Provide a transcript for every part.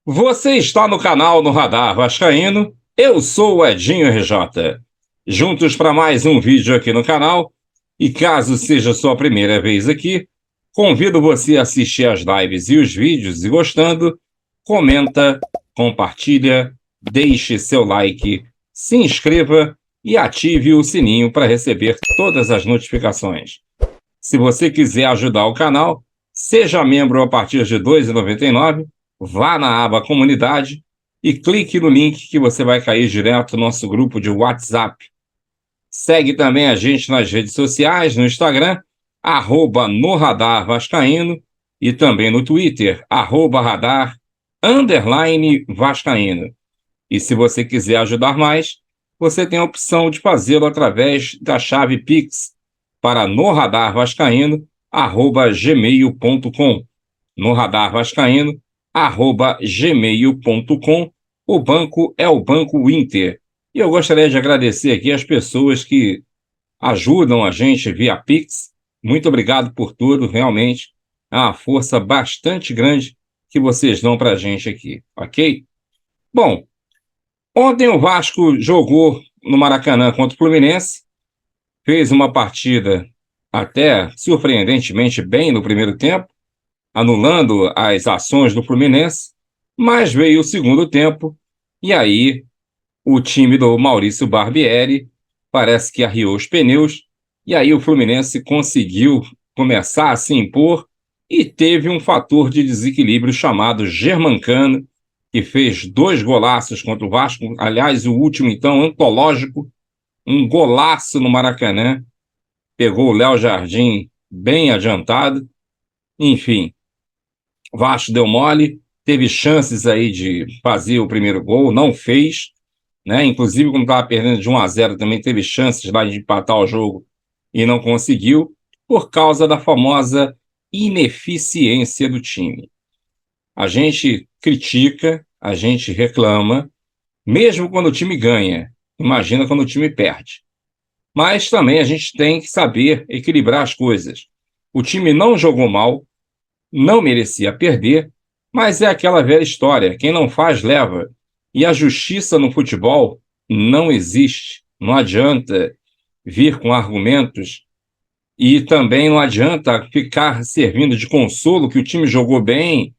Você está no canal no Radar Vascaíno, eu sou o Edinho RJ. Juntos para mais um vídeo aqui no canal, e caso seja sua primeira vez aqui, convido você a assistir as lives e os vídeos e gostando, comenta, compartilha, deixe seu like, se inscreva e ative o sininho para receber todas as notificações. Se você quiser ajudar o canal, seja membro a partir de R$ 2,99, vá na aba Comunidade e clique no link que você vai cair direto no nosso grupo de WhatsApp. Segue também a gente nas redes sociais, no Instagram, @NoRadarVascaíno, e também no Twitter, @radar_Vascaíno. E se você quiser ajudar mais, você tem a opção de fazê-lo através da chave Pix para noradarvascaíno@gmail.com. noradarvascaíno@gmail.com. O banco é o Banco Inter. E eu gostaria de agradecer aqui as pessoas que ajudam a gente via Pix. Muito obrigado por tudo, realmente. É uma força bastante grande que vocês dão para a gente aqui, ok? Bom, ontem o Vasco jogou no Maracanã contra o Fluminense, fez uma partida até surpreendentemente bem no primeiro tempo, anulando as ações do Fluminense, mas veio o segundo tempo, e aí o time do Maurício Barbieri parece que arriou os pneus, e aí o Fluminense conseguiu começar a se impor, e teve um fator de desequilíbrio chamado Germancano, que fez 2 golaços contra o Vasco, aliás, o último então antológico, um golaço no Maracanã, pegou o Léo Jardim bem adiantado. Enfim, o Vasco deu mole, teve chances aí de fazer o primeiro gol, não fez, né? Inclusive, como estava perdendo de 1-0, também teve chances lá de empatar o jogo e não conseguiu, por causa da famosa ineficiência do time. A gente critica, a gente reclama, mesmo quando o time ganha, imagina quando o time perde. Mas também a gente tem que saber equilibrar as coisas. O time não jogou mal, não merecia perder, mas é aquela velha história, quem não faz, leva. E a justiça no futebol não existe. Não adianta vir com argumentos e também não adianta ficar servindo de consolo que o time jogou bem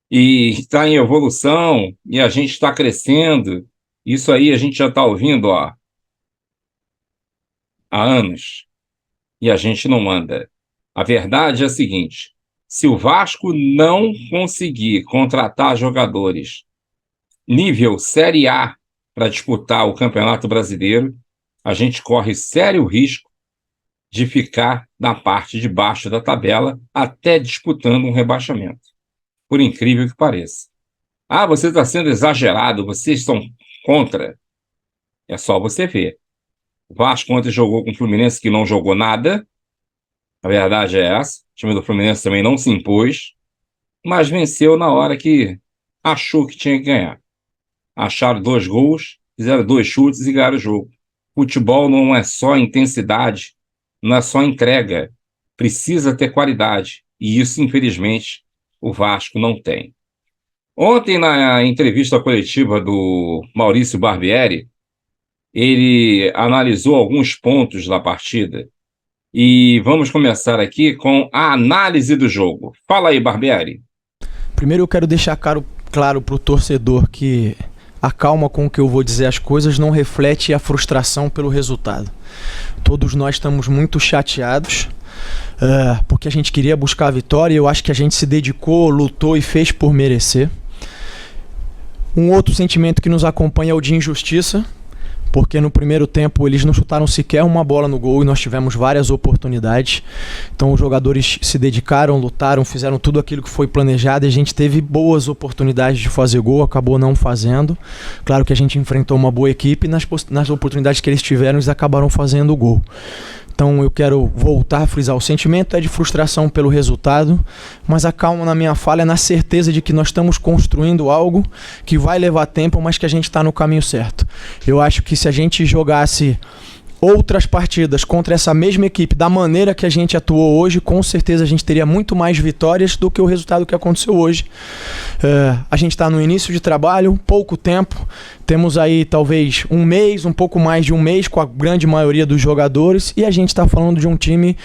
e está em evolução e a gente está crescendo. Isso aí a gente já está ouvindo há anos e a gente não manda. A verdade é a seguinte: se o Vasco não conseguir contratar jogadores nível Série A para disputar o Campeonato Brasileiro, a gente corre sério risco de ficar na parte de baixo da tabela até disputando um rebaixamento. Por incrível que pareça. Ah, você está sendo exagerado, vocês são contra. É só você ver. O Vasco ontem jogou com o Fluminense, que não jogou nada. A verdade é essa. O time do Fluminense também não se impôs, mas venceu na hora que achou que tinha que ganhar. Acharam 2 gols, fizeram 2 chutes e ganharam o jogo. Futebol não é só intensidade, não é só entrega. Precisa ter qualidade. E isso, infelizmente, o Vasco não tem. Ontem, na entrevista coletiva do Maurício Barbieri, ele analisou alguns pontos da partida. E vamos começar aqui com a análise do jogo. Fala aí, Barbieri. Primeiro eu quero deixar claro para o torcedor que a calma com que eu vou dizer as coisas não reflete a frustração pelo resultado. Todos nós estamos muito chateados, porque a gente queria buscar a vitória e eu acho que a gente se dedicou, lutou e fez por merecer. Um outro sentimento que nos acompanha é o de injustiça, porque no primeiro tempo eles não chutaram sequer uma bola no gol e nós tivemos várias oportunidades. Então os jogadores se dedicaram, lutaram, fizeram tudo aquilo que foi planejado e a gente teve boas oportunidades de fazer gol, acabou não fazendo. Claro que a gente enfrentou uma boa equipe e nas oportunidades que eles tiveram eles acabaram fazendo o gol. Então eu quero voltar a frisar, o sentimento é de frustração pelo resultado, mas a calma na minha fala é na certeza de que nós estamos construindo algo que vai levar tempo, mas que a gente está no caminho certo. Eu acho que se a gente jogasse outras partidas contra essa mesma equipe da maneira que a gente atuou hoje, com certeza a gente teria muito mais vitórias do que o resultado que aconteceu hoje. A gente está no início de trabalho, pouco tempo, temos aí talvez um mês, um pouco mais de um mês com a grande maioria dos jogadores, e a gente está falando de um time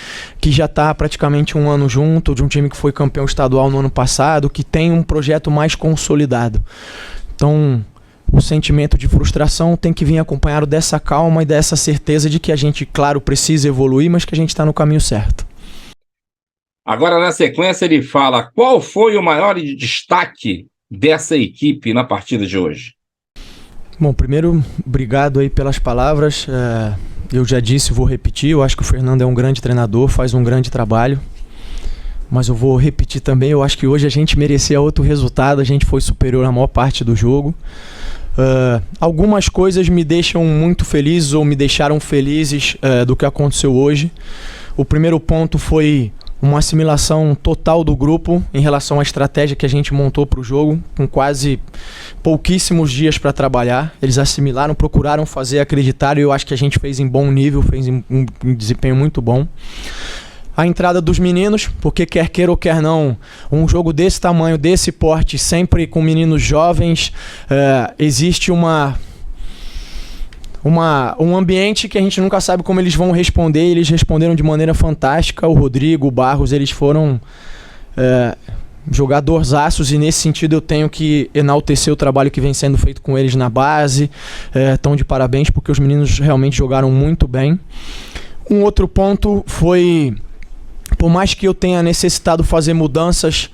que já está praticamente um ano junto, de um time que foi campeão estadual no ano passado, que tem um projeto mais consolidado. Então, o sentimento de frustração tem que vir acompanhado dessa calma e dessa certeza de que a gente, claro, precisa evoluir, mas que a gente está no caminho certo. Agora, na sequência, ele fala qual foi o maior destaque dessa equipe na partida de hoje. Bom, primeiro, obrigado aí pelas palavras. Eu já disse, vou repetir, eu acho que o Fernando é um grande treinador, faz um grande trabalho. Mas eu vou repetir também, eu acho que hoje a gente merecia outro resultado, a gente foi superior na maior parte do jogo. Algumas coisas me deixam muito felizes ou me deixaram felizes do que aconteceu hoje. O primeiro ponto foi uma assimilação total do grupo em relação à estratégia que a gente montou para o jogo, com quase pouquíssimos dias para trabalhar. Eles assimilaram, procuraram fazer, acreditaram, e eu acho que a gente fez em bom nível, fez em um desempenho muito bom. A entrada dos meninos, porque quer queira ou quer não, um jogo desse tamanho, desse porte, sempre com meninos jovens, existe um ambiente que a gente nunca sabe como eles vão responder. Eles responderam de maneira fantástica. O Rodrigo, o Barros, eles foram jogadorzaços, e nesse sentido eu tenho que enaltecer o trabalho que vem sendo feito com eles na base. Estão de parabéns, porque os meninos realmente jogaram muito bem. Um outro ponto foi, por mais que eu tenha necessitado fazer mudanças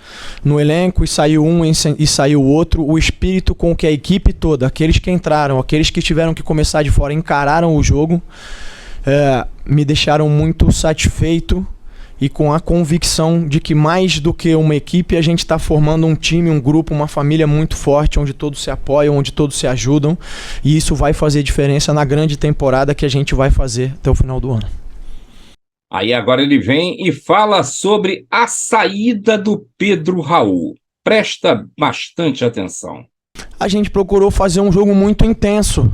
no elenco, e saiu um e saiu o outro, o espírito com que a equipe toda, aqueles que entraram, aqueles que tiveram que começar de fora, encararam o jogo, me deixaram muito satisfeito e com a convicção de que, mais do que uma equipe, a gente está formando um time, um grupo, uma família muito forte, onde todos se apoiam, onde todos se ajudam, e isso vai fazer diferença na grande temporada que a gente vai fazer até o final do ano. Aí agora ele vem e fala sobre a saída do Pedro Raul. Presta bastante atenção. A gente procurou fazer um jogo muito intenso.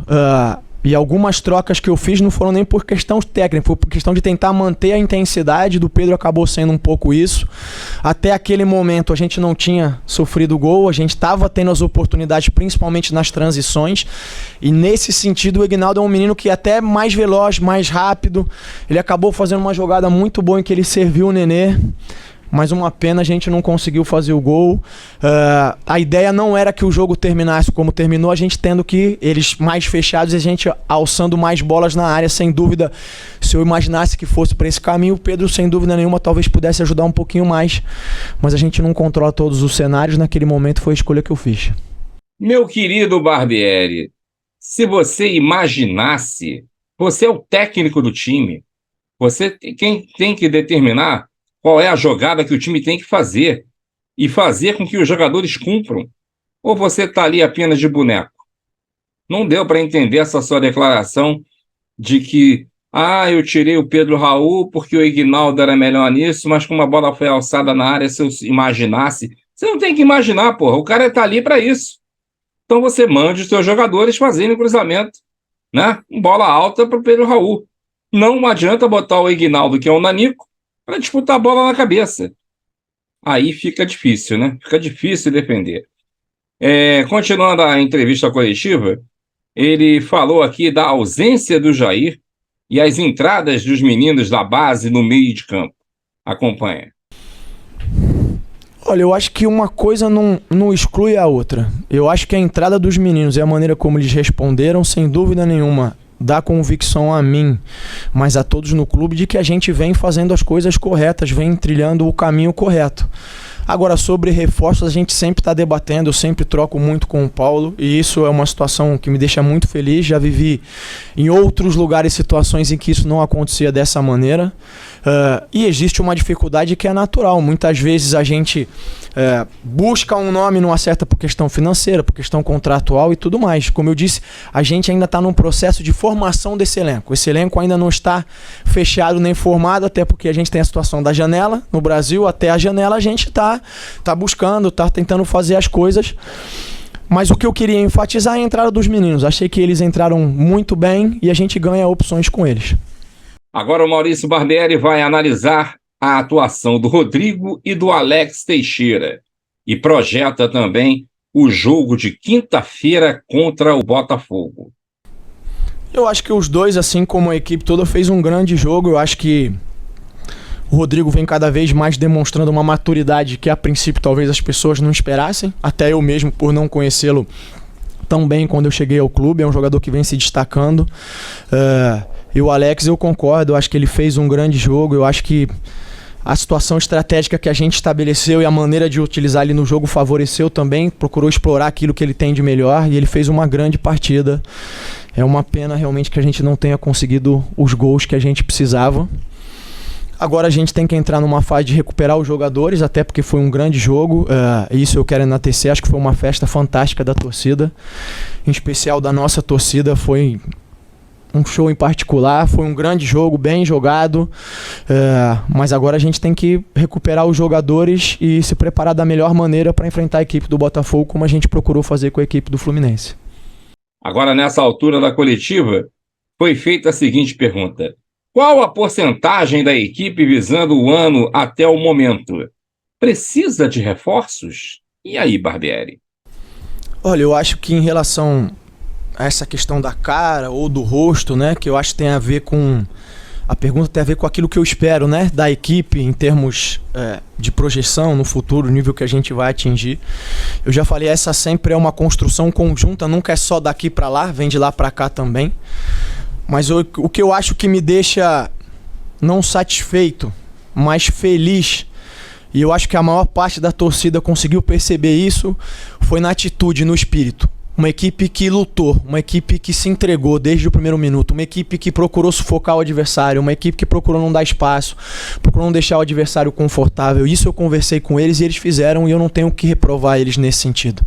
E algumas trocas que eu fiz não foram nem por questão técnica, foi por questão de tentar manter a intensidade. Do Pedro acabou sendo um pouco isso. Até aquele momento a gente não tinha sofrido gol, a gente estava tendo as oportunidades, principalmente nas transições. E nesse sentido o Ignaldo é um menino que é até mais veloz, mais rápido. Ele acabou fazendo uma jogada muito boa em que ele serviu o Nenê. Mas uma pena, a gente não conseguiu fazer o gol. A ideia não era que o jogo terminasse como terminou, a gente tendo que eles mais fechados e a gente alçando mais bolas na área. Sem dúvida, se eu imaginasse que fosse para esse caminho, o Pedro, sem dúvida nenhuma, talvez pudesse ajudar um pouquinho mais. Mas a gente não controla todos os cenários. Naquele momento foi a escolha que eu fiz. Meu querido Barbieri, se você imaginasse, você é o técnico do time, quem tem que determinar qual é a jogada que o time tem que fazer e fazer com que os jogadores cumpram. Ou você está ali apenas de boneco? Não deu para entender essa sua declaração de que eu tirei o Pedro Raul porque o Ignaldo era melhor nisso, mas como a bola foi alçada na área, se eu imaginasse... Você não tem que imaginar, porra. O cara está ali para isso. Então você mande os seus jogadores fazerem cruzamento, né? Bola alta para o Pedro Raul. Não adianta botar o Ignaldo, que é um nanico, para disputar a bola na cabeça. Aí fica difícil, né? Fica difícil defender. Continuando a entrevista coletiva, ele falou aqui da ausência do Jair e as entradas dos meninos da base no meio de campo. Acompanha. Olha, eu acho que uma coisa não exclui a outra. Eu acho que a entrada dos meninos e a maneira como eles responderam, sem dúvida nenhuma, dá convicção a mim, mas a todos no clube, de que a gente vem fazendo as coisas corretas, vem trilhando o caminho correto. Agora, sobre reforços, a gente sempre está debatendo, eu sempre troco muito com o Paulo, e isso é uma situação que me deixa muito feliz. Já vivi em outros lugares situações em que isso não acontecia dessa maneira. E existe uma dificuldade que é natural. Muitas vezes a gente busca um nome, não acerta por questão financeira, por questão contratual e tudo mais. Como eu disse, a gente ainda está num processo de formação desse elenco. Esse elenco ainda não está fechado nem formado, até porque a gente tem a situação da janela no Brasil. Até a janela a gente está buscando, está tentando fazer as coisas. Mas o que eu queria enfatizar é a entrada dos meninos. Achei que eles entraram muito bem e a gente ganha opções com eles. Agora o Maurício Barbieri vai analisar a atuação do Rodrigo e do Alex Teixeira. e projeta também o jogo de quinta-feira contra o Botafogo? Eu acho que os dois, assim como a equipe toda, fez um grande jogo. Eu acho que o Rodrigo vem cada vez mais demonstrando uma maturidade que a princípio talvez as pessoas não esperassem, até eu mesmo por não conhecê-lo tão bem quando eu cheguei ao clube. É um jogador que vem se destacando. E o Alex, eu concordo, eu acho que ele fez um grande jogo. Eu acho que a situação estratégica que a gente estabeleceu e a maneira de utilizar ele no jogo favoreceu também, procurou explorar aquilo que ele tem de melhor e ele fez uma grande partida. É uma pena realmente que a gente não tenha conseguido os gols que a gente precisava. Agora a gente tem que entrar numa fase de recuperar os jogadores, até porque foi um grande jogo, isso eu quero enaltecer. Acho que foi uma festa fantástica da torcida, em especial da nossa torcida. Foi um show em particular, foi um grande jogo, bem jogado, mas agora a gente tem que recuperar os jogadores e se preparar da melhor maneira para enfrentar a equipe do Botafogo, como a gente procurou fazer com a equipe do Fluminense. Agora, nessa altura da coletiva, foi feita a seguinte pergunta: qual a porcentagem da equipe visando o ano até o momento? Precisa de reforços? E aí, Barbieri? Olha, eu acho que em relação a essa questão da cara ou do rosto, né, que eu acho que tem a ver com... A pergunta tem a ver com aquilo que eu espero, né, da equipe em termos de projeção no futuro, o nível que a gente vai atingir. Eu já falei, essa sempre é uma construção conjunta, nunca é só daqui para lá, vem de lá para cá também. Mas o que eu acho que me deixa não satisfeito, mas feliz, e eu acho que a maior parte da torcida conseguiu perceber isso, foi na atitude, no espírito. Uma equipe que lutou, uma equipe que se entregou desde o primeiro minuto, uma equipe que procurou sufocar o adversário, uma equipe que procurou não dar espaço, procurou não deixar o adversário confortável. Isso eu conversei com eles e eles fizeram, e eu não tenho que reprovar eles nesse sentido.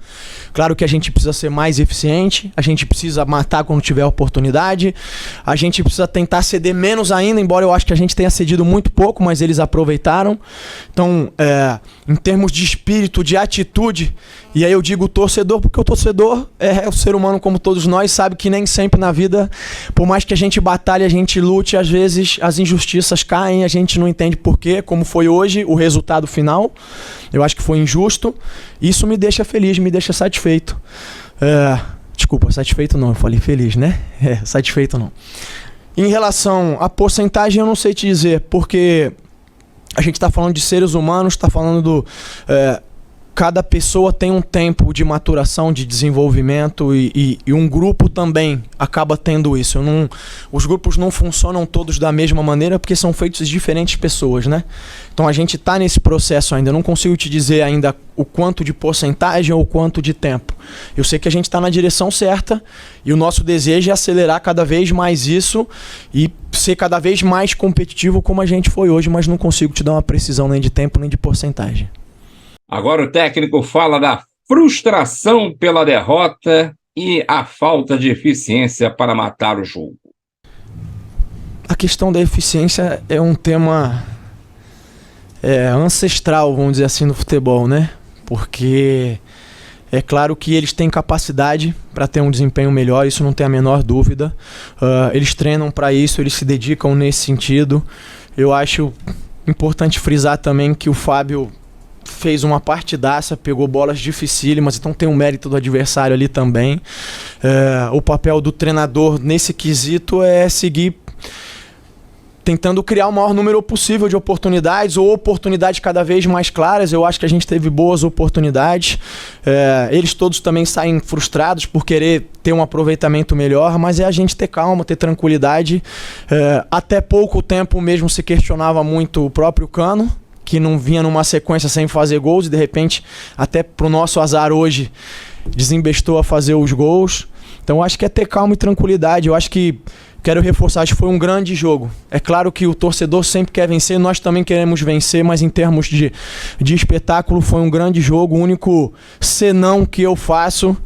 Claro que a gente precisa ser mais eficiente, a gente precisa matar quando tiver oportunidade, a gente precisa tentar ceder menos ainda, embora eu acho que a gente tenha cedido muito pouco, mas eles aproveitaram. Então, em termos de espírito, de atitude, e aí eu digo torcedor porque o torcedor é o ser humano como todos nós, sabe que nem sempre na vida, por mais que a gente batalhe, a gente lute, às vezes as injustiças caem, a gente não entende por quê, como foi hoje o resultado final. Eu acho que foi injusto. Isso me deixa feliz, me deixa satisfeito. Desculpa, satisfeito não, eu falei feliz, né? Satisfeito não. Em relação à porcentagem, eu não sei te dizer, porque a gente está falando de seres humanos, está falando do... cada pessoa tem um tempo de maturação, de desenvolvimento e um grupo também acaba tendo isso. Os grupos não funcionam todos da mesma maneira porque são feitos de diferentes pessoas, né? Então a gente está nesse processo ainda. Eu não consigo te dizer ainda o quanto de porcentagem ou o quanto de tempo. Eu sei que a gente está na direção certa e o nosso desejo é acelerar cada vez mais isso e ser cada vez mais competitivo como a gente foi hoje, mas não consigo te dar uma precisão nem de tempo nem de porcentagem. Agora o técnico fala da frustração pela derrota e a falta de eficiência para matar o jogo. A questão da eficiência é um tema ancestral, vamos dizer assim, no futebol, né? Porque é claro que eles têm capacidade para ter um desempenho melhor, isso não tem a menor dúvida. Eles treinam para isso, eles se dedicam nesse sentido. Eu acho importante frisar também que o Fábio fez uma partidaça, pegou bolas dificílimas, então tem um mérito do adversário ali também. O papel do treinador nesse quesito é seguir tentando criar o maior número possível de oportunidades ou oportunidades cada vez mais claras. Eu acho que a gente teve boas oportunidades. Eles todos também saem frustrados por querer ter um aproveitamento melhor, mas é a gente ter calma, ter tranquilidade. Até pouco tempo mesmo se questionava muito o próprio Cano, que não vinha numa sequência sem fazer gols e de repente, até pro nosso azar hoje, desembestou a fazer os gols. Então acho que é ter calma e tranquilidade. Eu acho que, quero reforçar, acho que foi um grande jogo. É claro que o torcedor sempre quer vencer, nós também queremos vencer, mas em termos de espetáculo foi um grande jogo. O único senão que eu faço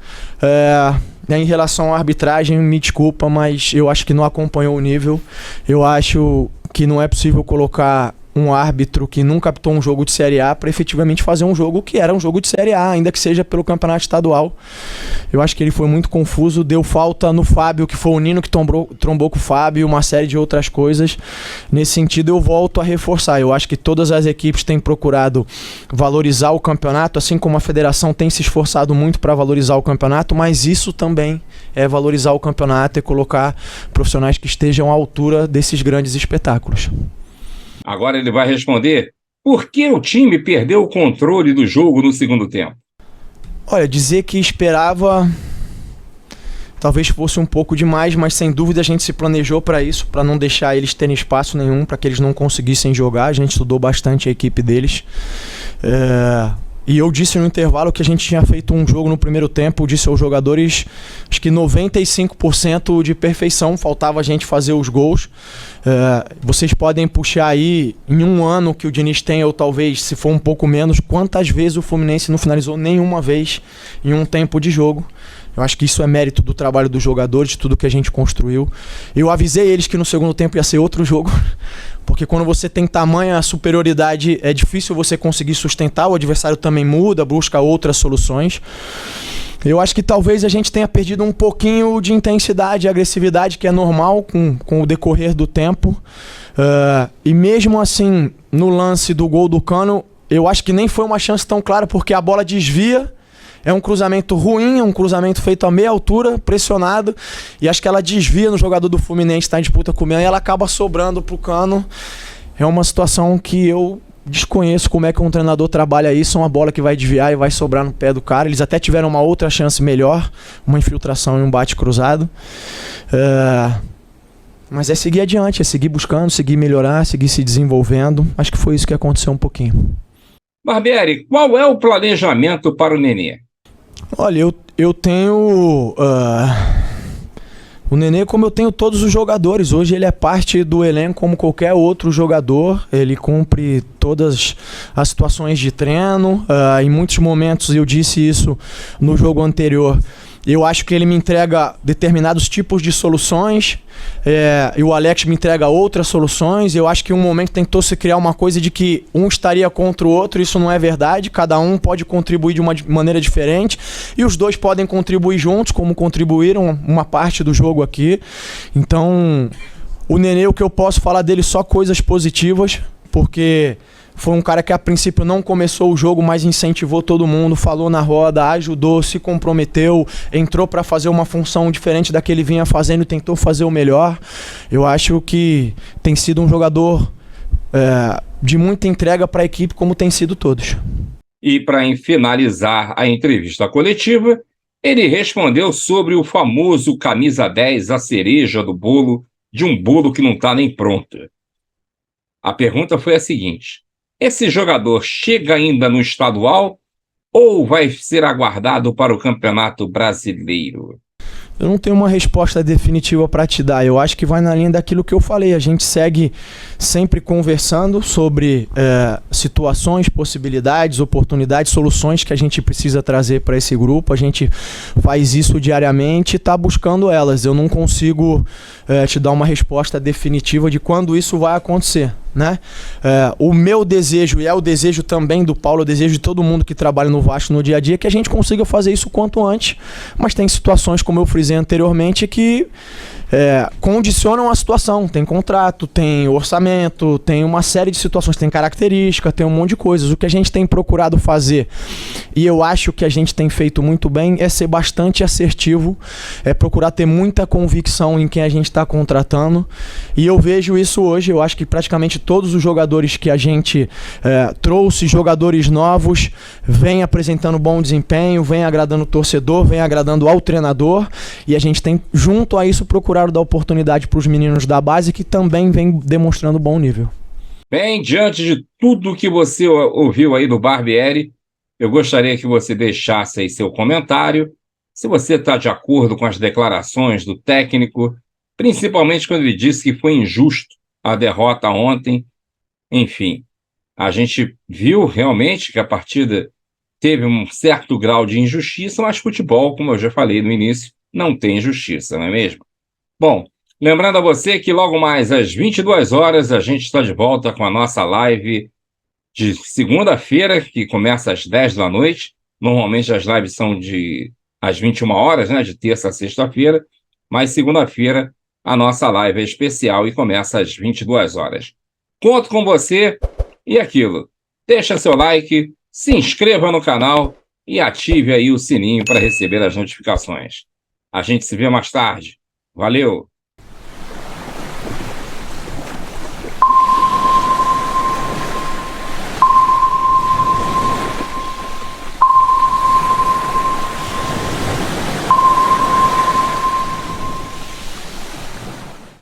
em relação à arbitragem, me desculpa, mas eu acho que não acompanhou o nível. Eu acho que não é possível colocar um árbitro que nunca apitou um jogo de Série A para efetivamente fazer um jogo que era um jogo de Série A, ainda que seja pelo campeonato estadual. Eu acho que ele foi muito confuso, deu falta no Fábio, que foi o Nino que trombou com o Fábio, uma série de outras coisas. Nesse sentido, eu volto a reforçar. Eu acho que todas as equipes têm procurado valorizar o campeonato, assim como a federação tem se esforçado muito para valorizar o campeonato, mas isso também é valorizar o campeonato e colocar profissionais que estejam à altura desses grandes espetáculos. Agora ele vai responder por que o time perdeu o controle do jogo no segundo tempo. Olha, dizer que esperava talvez fosse um pouco demais, mas sem dúvida a gente se planejou para isso, para não deixar eles terem espaço nenhum, para que eles não conseguissem jogar. A gente estudou bastante a equipe deles. E eu disse no intervalo que a gente tinha feito um jogo no primeiro tempo, disse aos jogadores, acho que 95% de perfeição, faltava a gente fazer os gols. Vocês podem puxar aí, em um ano que o Diniz tem, ou talvez, se for um pouco menos, quantas vezes o Fluminense não finalizou nenhuma vez em um tempo de jogo. Eu acho que isso é mérito do trabalho dos jogadores, de tudo que a gente construiu. Eu avisei eles que no segundo tempo ia ser outro jogo, porque quando você tem tamanha superioridade, é difícil você conseguir sustentar, o adversário também muda, busca outras soluções. Eu acho que talvez a gente tenha perdido um pouquinho de intensidade e agressividade, que é normal com o decorrer do tempo. E mesmo assim, no lance do gol do Cano, eu acho que nem foi uma chance tão clara, porque a bola desvia. É um cruzamento ruim, é um cruzamento feito a meia altura, pressionado, e acho que ela desvia no jogador do Fluminense, está em disputa com o Milan, e ela acaba sobrando pro Cano. É uma situação que eu desconheço como é que um treinador trabalha isso, uma bola que vai desviar e vai sobrar no pé do cara. Eles até tiveram uma outra chance melhor, uma infiltração e um bate cruzado. Mas é seguir adiante, é seguir buscando, seguir melhorar, seguir se desenvolvendo. Acho que foi isso que aconteceu um pouquinho. Barbieri, qual é o planejamento para o Nenê? Olha, eu tenho o Nenê, como eu tenho todos os jogadores. Hoje ele é parte do elenco como qualquer outro jogador. Ele cumpre todas as situações de treino. Em muitos momentos, eu disse isso no jogo anterior, eu acho que ele me entrega determinados tipos de soluções, e o Alex me entrega outras soluções. Eu acho que em um momento tentou se criar uma coisa de que um estaria contra o outro. Isso não é verdade, cada um pode contribuir de uma maneira diferente, e os dois podem contribuir juntos, como contribuíram uma parte do jogo aqui. Então, o Nenê, o que eu posso falar dele, só coisas positivas, porque foi um cara que a princípio não começou o jogo, mas incentivou todo mundo, falou na roda, ajudou, se comprometeu, entrou para fazer uma função diferente da que ele vinha fazendo e tentou fazer o melhor. Eu acho que tem sido um jogador de muita entrega para a equipe, como tem sido todos. E para finalizar a entrevista coletiva, ele respondeu sobre o famoso camisa 10, a cereja do bolo, de um bolo que não está nem pronto. A pergunta foi a seguinte: esse jogador chega ainda no estadual ou vai ser aguardado para o Campeonato Brasileiro? Eu não tenho uma resposta definitiva para te dar. Eu acho que vai na linha daquilo que eu falei. A gente segue sempre conversando sobre situações, possibilidades, oportunidades, soluções que a gente precisa trazer para esse grupo. A gente faz isso diariamente e está buscando elas. Eu não consigo te dar uma resposta definitiva de quando isso vai acontecer, né? O meu desejo, e é o desejo também do Paulo, o desejo de todo mundo que trabalha no Vasco no dia a dia, é que a gente consiga fazer isso quanto antes. Mas tem situações, como eu frisei anteriormente, que condicionam a situação. Tem contrato, tem orçamento, tem uma série de situações, tem característica, tem um monte de coisas. O que a gente tem procurado fazer, e eu acho que a gente tem feito muito bem, é ser bastante assertivo, é procurar ter muita convicção em quem a gente está contratando. E eu vejo isso hoje. Eu acho que praticamente todos os jogadores que a gente trouxe, jogadores novos, vêm apresentando bom desempenho, vêm agradando o torcedor, vêm agradando ao treinador, e a gente tem, junto a isso, procurado dar oportunidade para os meninos da base, que também vem demonstrando bom nível. Bem, diante de tudo que você ouviu aí do Barbieri, eu gostaria que você deixasse aí seu comentário, se você está de acordo com as declarações do técnico, principalmente quando ele disse que foi injusto a derrota ontem. Enfim, a gente viu realmente que a partida teve um certo grau de injustiça, mas futebol, como eu já falei no início, não tem justiça, não é mesmo? Bom, Lembrando a você que logo mais às 22 horas a gente está de volta com a nossa live de segunda-feira, que começa às 10 da noite. Normalmente as lives são às 21 horas, né, de terça a sexta-feira, mas segunda-feira a nossa live é especial e começa às 22 horas. Conto com você e aquilo. Deixa seu like, se inscreva no canal e ative aí o sininho para receber as notificações. A gente se vê mais tarde. Valeu!